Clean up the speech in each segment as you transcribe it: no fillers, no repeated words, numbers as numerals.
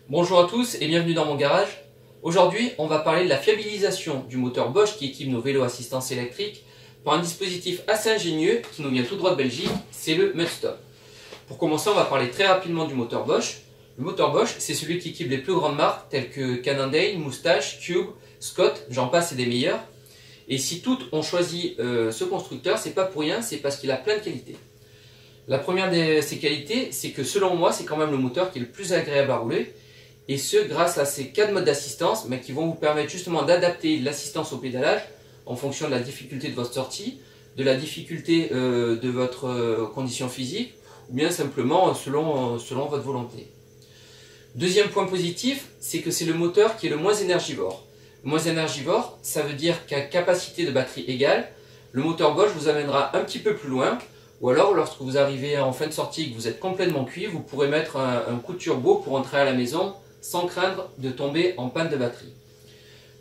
Bonjour à tous et bienvenue dans mon garage. Aujourd'hui, on va parler de la fiabilisation du moteur Bosch qui équipe nos vélos assistance électrique par un dispositif assez ingénieux qui nous vient tout droit de Belgique, c'est le Mudstop. Pour commencer, on va parler très rapidement du moteur Bosch. Le moteur Bosch, c'est celui qui équipe les plus grandes marques telles que Cannondale, Moustache, Cube, Scott, j'en passe et des meilleurs. Et si toutes ont choisi ce constructeur, c'est pas pour rien, c'est parce qu'il a plein de qualités. La première de ces qualités, c'est que selon moi, c'est quand même le moteur qui est le plus agréable à rouler. Et ce, grâce à ces 4 modes d'assistance, mais qui vont vous permettre justement d'adapter l'assistance au pédalage en fonction de la difficulté de votre sortie, de la difficulté de votre condition physique, ou bien simplement selon votre volonté. Deuxième point positif, c'est que c'est le moteur qui est le moins énergivore. Le moins énergivore, ça veut dire qu'à capacité de batterie égale, le moteur Bosch vous amènera un petit peu plus loin, ou alors lorsque vous arrivez en fin de sortie et que vous êtes complètement cuit, vous pourrez mettre un coup de turbo pour entrer à la maison sans craindre de tomber en panne de batterie.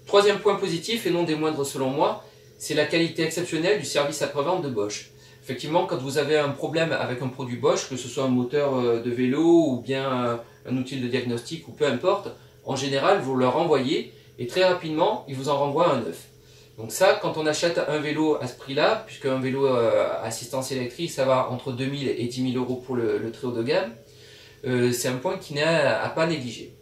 Troisième point positif, et non des moindres selon moi, c'est la qualité exceptionnelle du service après-vente de Bosch. Effectivement, quand vous avez un problème avec un produit Bosch, que ce soit un moteur de vélo ou bien un outil de diagnostic ou peu importe, en général, vous leur envoyez et très rapidement, ils vous en renvoient un neuf. Donc ça, quand on achète un vélo à ce prix-là, puisque un vélo assistance électrique, ça va entre 2000 et 10 000 euros pour le très haut de gamme, c'est un point qui n'est à pas négliger.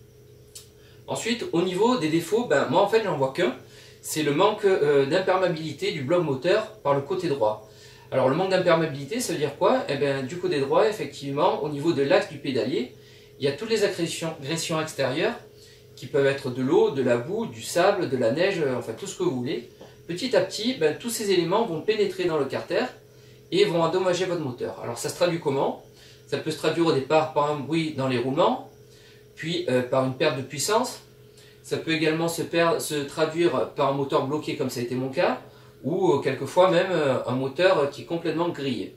Ensuite, au niveau des défauts, moi en fait j'en vois qu'un, c'est le manque d'imperméabilité du bloc moteur par le côté droit. Alors le manque d'imperméabilité, ça veut dire quoi? Du côté droit, effectivement, au niveau de l'axe du pédalier, il y a toutes les agressions extérieures qui peuvent être de l'eau, de la boue, du sable, de la neige, enfin tout ce que vous voulez. Petit à petit, tous ces éléments vont pénétrer dans le carter et vont endommager votre moteur. Alors ça se traduit comment? Ça peut se traduire au départ par un bruit dans les roulements, puis par une perte de puissance. Ça peut également se traduire par un moteur bloqué comme ça a été mon cas, ou quelquefois même un moteur qui est complètement grillé.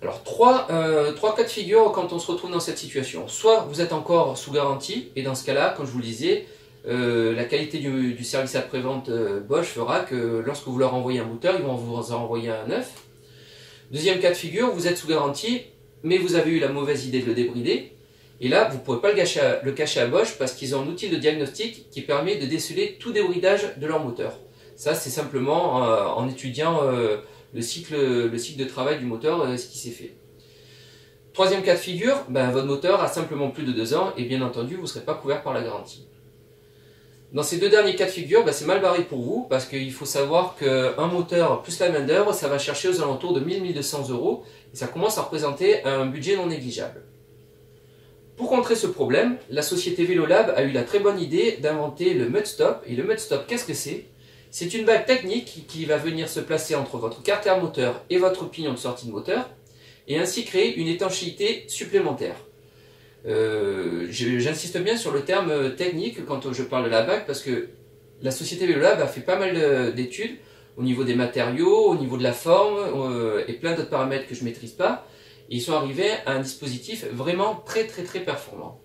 Alors trois cas de figure quand on se retrouve dans cette situation. Soit vous êtes encore sous garantie, et dans ce cas-là, comme je vous le disais, la qualité du service après-vente Bosch fera que lorsque vous leur envoyez un moteur, ils vont vous en renvoyer un neuf. Deuxième cas de figure, vous êtes sous garantie, mais vous avez eu la mauvaise idée de le débrider. Et là, vous ne pourrez pas le cacher à Bosch parce qu'ils ont un outil de diagnostic qui permet de déceler tout débridage de leur moteur. Ça, c'est simplement en étudiant le cycle de travail du moteur, ce qui s'est fait. Troisième cas de figure, votre moteur a simplement plus de 2 ans et bien entendu, vous ne serez pas couvert par la garantie. Dans ces deux derniers cas de figure, c'est mal barré pour vous parce qu'il faut savoir qu'un moteur plus la main d'œuvre, ça va chercher aux alentours de 1000-1200 euros et ça commence à représenter un budget non négligeable. Pour contrer ce problème, la société Vélolab a eu la très bonne idée d'inventer le Mudstop. Et le Mudstop, qu'est-ce que c'est? C'est une bague technique qui va venir se placer entre votre carter moteur et votre pignon de sortie de moteur et ainsi créer une étanchéité supplémentaire. J'insiste bien sur le terme technique quand je parle de la bague parce que la société Vélolab a fait pas mal d'études au niveau des matériaux, au niveau de la forme et plein d'autres paramètres que je ne maîtrise pas. Et ils sont arrivés à un dispositif vraiment très performant.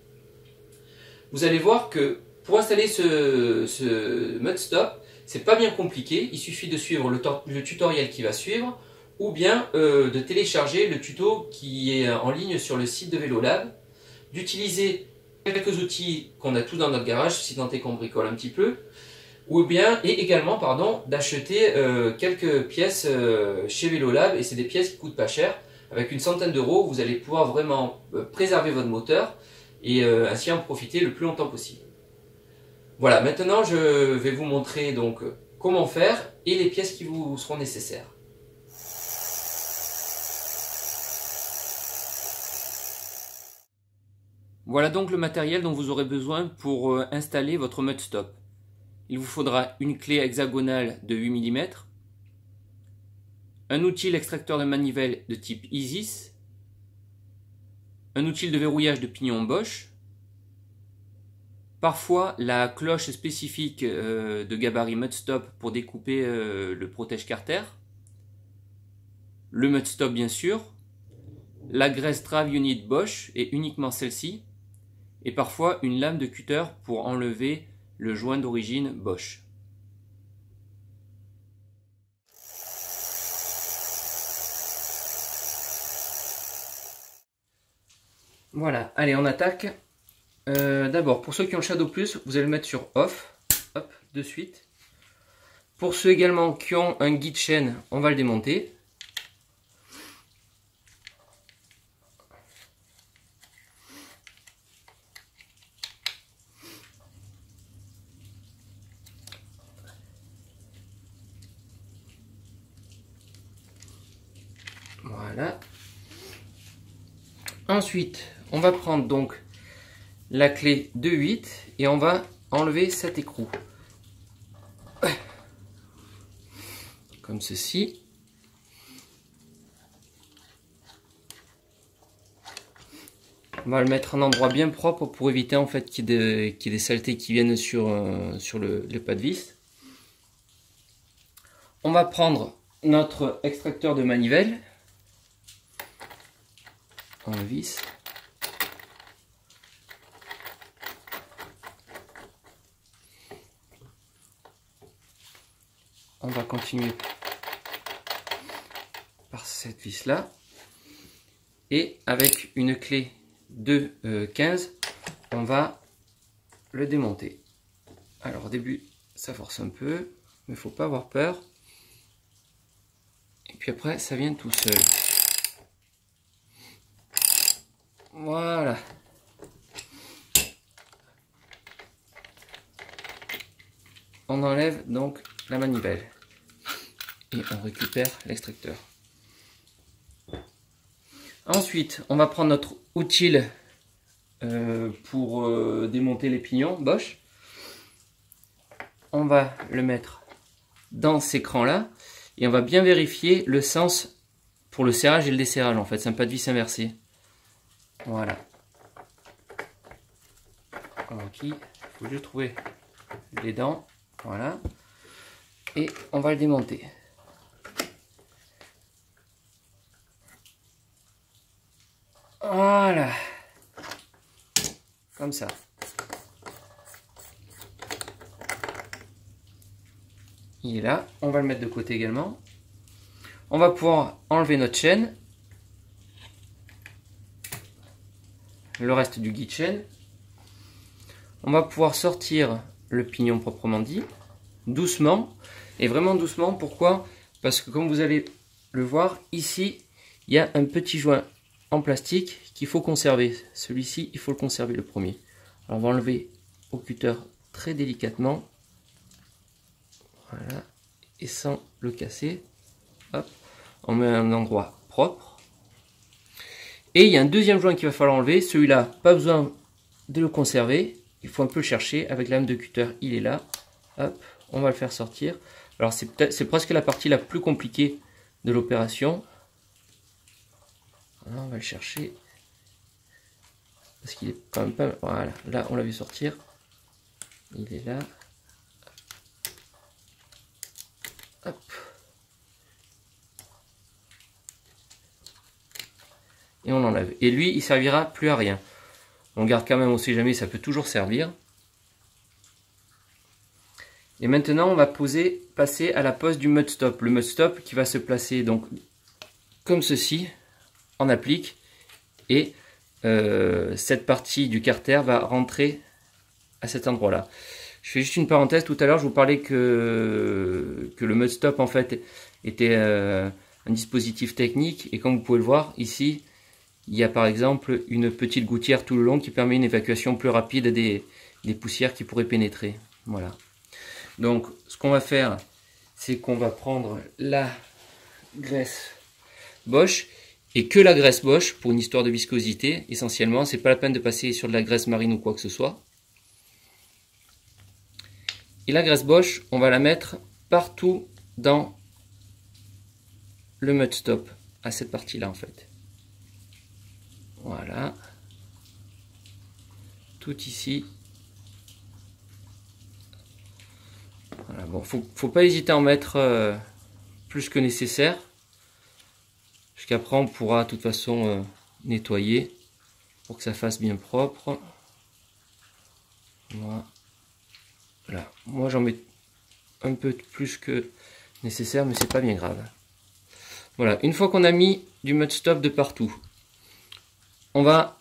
Vous allez voir que pour installer ce Mudstop, c'est pas bien compliqué, il suffit de suivre le tutoriel qui va suivre ou bien de télécharger le tuto qui est en ligne sur le site de Vélolab, d'utiliser quelques outils qu'on a tous dans notre garage, si tant est qu'on bricole un petit peu, ou bien, et également, d'acheter quelques pièces chez Vélolab, et c'est des pièces qui coûtent pas cher. Avec une centaine d'euros, vous allez pouvoir vraiment préserver votre moteur et ainsi en profiter le plus longtemps possible. Voilà, maintenant je vais vous montrer donc comment faire et les pièces qui vous seront nécessaires. Voilà donc le matériel dont vous aurez besoin pour installer votre Mudstop. Il vous faudra une clé hexagonale de 8 mm, un outil extracteur de manivelle de type Isis, un outil de verrouillage de pignon Bosch, parfois la cloche spécifique de gabarit Mudstop pour découper le protège-carter, le Mudstop bien sûr, la graisse Trave Unit Bosch et uniquement celle-ci, et parfois une lame de cutter pour enlever le joint d'origine Bosch. Voilà, allez on attaque. D'abord, pour ceux qui ont le Shadow Plus, vous allez le mettre sur Off, hop, de suite. Pour ceux également qui ont un guide chaîne, on va le démonter. Voilà. Ensuite, on va prendre donc la clé de 8 et on va enlever cet écrou. Comme ceci. On va le mettre en endroit bien propre pour éviter en fait qu'il y ait des saletés qui viennent sur le pas de vis. On va prendre notre extracteur de manivelle. On le visse. On va continuer par cette vis là. Et avec une clé de 15, on va le démonter. Alors au début, ça force un peu, mais il ne faut pas avoir peur. Et puis après, ça vient tout seul. Voilà. On enlève donc la manivelle et on récupère l'extracteur. Ensuite, on va prendre notre outil pour démonter les pignons Bosch. On va le mettre dans ces crans là et on va bien vérifier le sens pour le serrage et le desserrage. En fait, c'est un pas de vis inversé. Voilà. Ok, il faut juste trouver les dents. Voilà. Et on va le démonter. Voilà. Comme ça. Il est là. On va le mettre de côté également. On va pouvoir enlever notre chaîne. Le reste du guide chaîne. On va pouvoir sortir le pignon proprement dit. Doucement. Et vraiment doucement. Pourquoi? Parce que comme vous allez le voir, ici, il y a un petit joint en plastique qu'il faut conserver. Celui-ci, il faut le conserver le premier. Alors on va enlever au cutter très délicatement. Voilà. Et sans le casser. Hop. On met un endroit propre. Et il y a un deuxième joint qu'il va falloir enlever. Celui-là, pas besoin de le conserver. Il faut un peu le chercher. Avec la lame de cutter, il est là. Hop. On va le faire sortir. Alors c'est presque la partie la plus compliquée de l'opération. On va le chercher. Parce qu'il est quand même pas... Voilà. Là, on l'a vu sortir. Il est là. Hop. Et on l'enlève. Et lui, il servira plus à rien. On garde quand même, on sait jamais, ça peut toujours servir. Et maintenant, on va passer à la pose du mud stop. Le mud stop qui va se placer donc comme ceci, en applique. Et cette partie du carter va rentrer à cet endroit-là. Je fais juste une parenthèse. Tout à l'heure, je vous parlais que le mud stop en fait était un dispositif technique. Et comme vous pouvez le voir ici, il y a par exemple une petite gouttière tout le long qui permet une évacuation plus rapide des poussières qui pourraient pénétrer. Voilà. Donc ce qu'on va faire, c'est qu'on va prendre la graisse Bosch et que la graisse Bosch pour une histoire de viscosité essentiellement. C'est pas la peine de passer sur de la graisse marine ou quoi que ce soit. Et la graisse Bosch, on va la mettre partout dans le mud stop, à cette partie-là en fait. Voilà. Tout ici. Voilà, bon, faut pas hésiter à en mettre plus que nécessaire. Jusqu'après, on pourra de toute façon nettoyer pour que ça fasse bien propre. Voilà. Moi, j'en mets un peu plus que nécessaire, mais c'est pas bien grave. Voilà. Une fois qu'on a mis du mud stop de partout, on va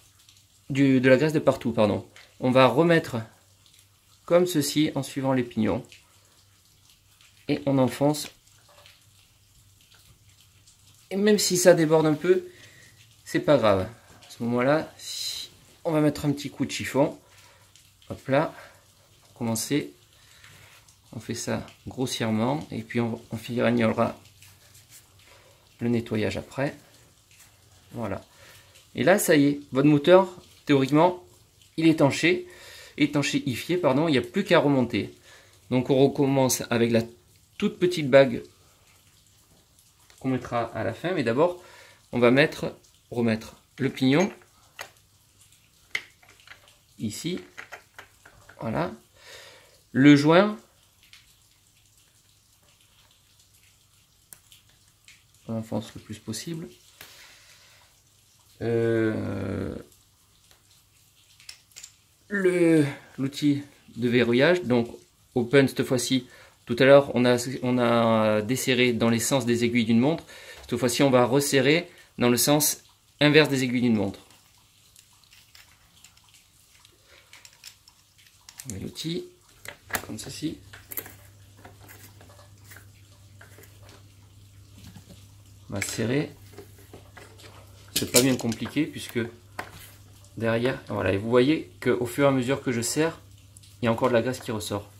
de la graisse de partout, pardon. On va remettre comme ceci en suivant les pignons. Et on enfonce. Et même si ça déborde un peu, c'est pas grave. À ce moment-là, on va mettre un petit coup de chiffon. Hop là, pour commencer. On fait ça grossièrement et puis on fignolera le nettoyage après. Voilà. Et là, ça y est, votre moteur, théoriquement, il est étanchéifié, pardon, il n'y a plus qu'à remonter. Donc on recommence avec la toute petite bague qu'on mettra à la fin, mais d'abord, on va remettre le pignon ici. Voilà. Le joint, on enfonce le plus possible. L'outil de verrouillage, donc open cette fois-ci. Tout à l'heure on a desserré dans les sens des aiguilles d'une montre. Cette fois-ci on va resserrer dans le sens inverse des aiguilles d'une montre. On met l'outil comme ceci. On va serrer. C'est pas bien compliqué puisque derrière, voilà, et vous voyez qu'au fur et à mesure que je serre, il y a encore de la graisse qui ressort.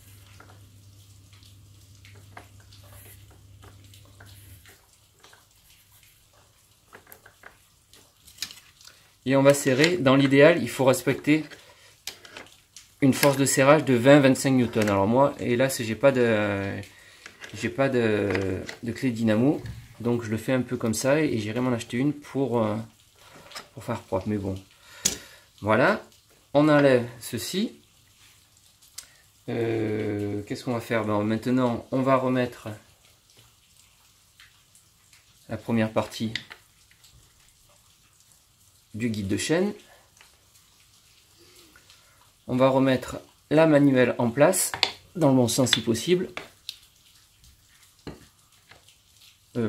Et on va serrer. Dans l'idéal, il faut respecter une force de serrage de 20-25 newtons. Alors moi, hélas, j'ai pas de clé dynamo, donc je le fais un peu comme ça et j'irai m'en acheter une pour faire propre. Mais bon, voilà, on enlève ceci. Qu'est-ce qu'on va faire? Maintenant, on va remettre la première partie du guide de chaîne. On va remettre la manivelle en place, dans le bon sens si possible.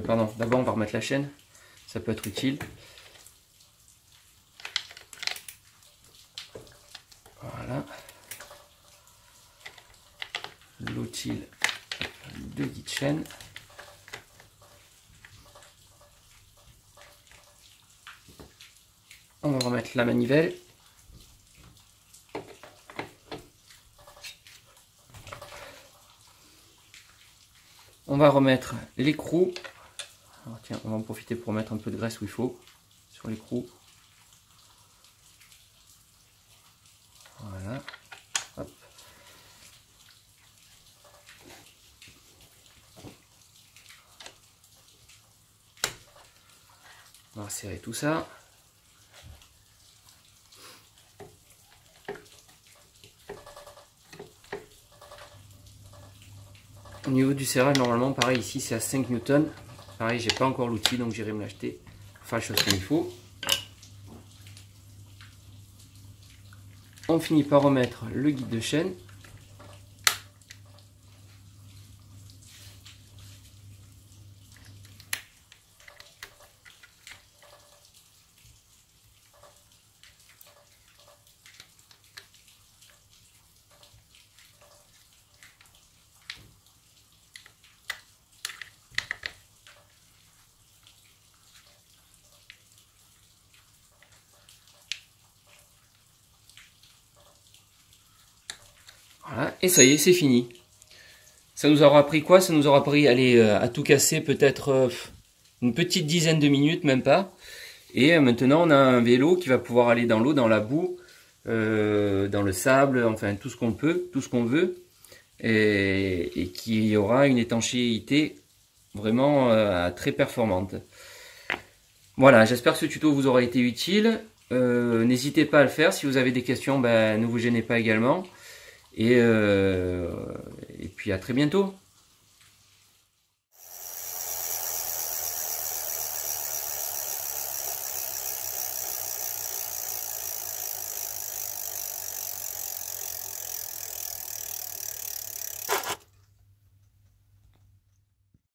Pardon, d'abord on va remettre la chaîne, ça peut être utile. Voilà. L'outil de guide chaîne. On va remettre la manivelle. On va remettre l'écrou. Alors tiens, on va en profiter pour mettre un peu de graisse où il faut sur l'écrou. Voilà. Hop. On va serrer tout ça. Au niveau du serrage, normalement, pareil, ici c'est à 5 newtons. Pareil, j'ai pas encore l'outil, donc j'irai me l'acheter. Faire les choses comme il faut. On finit par remettre le guide de chaîne. Voilà, et ça y est, c'est fini. Ça nous aura pris quoi? Ça nous aura pris, allez, à tout casser, peut-être une petite dizaine de minutes, même pas. Et maintenant, on a un vélo qui va pouvoir aller dans l'eau, dans la boue, dans le sable, enfin tout ce qu'on peut, tout ce qu'on veut. Et qui aura une étanchéité vraiment très performante. Voilà, j'espère que ce tuto vous aura été utile. N'hésitez pas à le faire. Si vous avez des questions, ne vous gênez pas également. Et puis à très bientôt.